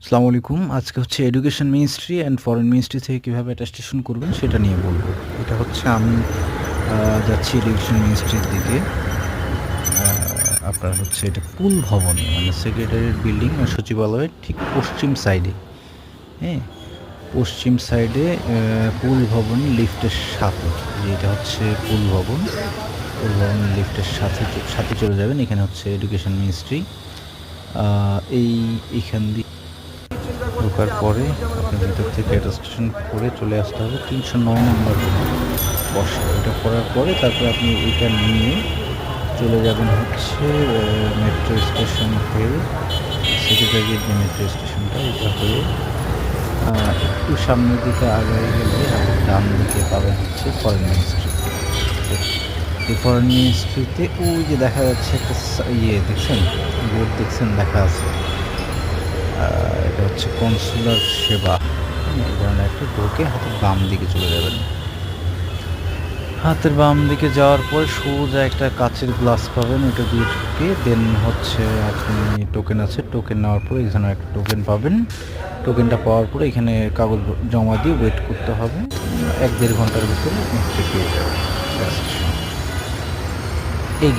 আসসালামু আলাইকুম। আজকে হচ্ছে education ministry and foreign ministry থেকে কীভাবে অ্যাটেস্টেশন করবেন সেটা নিয়ে বলব। এটা হচ্ছে আমি যাচ্ছি এডুকেশন মিনিস্ট্রির দিকে। আপনার হচ্ছে এটা পুল ভবনে মানে সেক্রেটারিয়েট বিল্ডিং আর সচিবালয়ের ঠিক পশ্চিম সাইডে, হ্যাঁ? পশ্চিম সাইডে পুল ভবন লিফটের সাথে। যে এটা হচ্ছে পুল ভবন। পুল ভবন লিফটের সাথে চলে যাবেন। এখানে হচ্ছে এডুকেশন মিনিস্ট্রি। এইখান দিয়ে ঢোকার পরে আপনি ভিতর থেকে অ্যাটেস্টেশন করে চলে আসতে হবে ৩০৯ নম্বর রুমে বসে। এটা করার পরে তারপরে আপনি এটা নিয়ে চলে যাবেন হচ্ছে মেট্রো স্টেশন হয়ে, সেক্রেটারিয়েট যে মেট্রো স্টেশনটা এটা হয়ে একটু সামনের দিকে আগায় গেলে আপনি ডান দিকে পাবেন হচ্ছে ফরেন মিনিস্ট্রি। এই ফরেন মিনিস্ট্রিতে ওই যে দেখা যাচ্ছে একটা দেখছেন, বোর্ড দেখছেন লেখা আছে, এটা হচ্ছে কনসুলার সেবা। এই ধরনের একটা ঢোকে হাতের বাম দিকে চলে যাবেন। হাতের বাম দিকে যাওয়ার পরে সোজা একটা কাচের গ্লাস পাবেন, ওটা দিয়ে ঢুকে দেন হচ্ছে আপনি টোকেন আছে, টোকেন নেওয়ার পরে এখানে একটা টোকেন পাবেন। টোকেনটা পাওয়ার পরে এখানে কাগজ জমা দিয়ে ওয়েট করতে হবে। ১-১.৫ ঘন্টার ভিতরে আপনি পেয়ে যাবেন। এই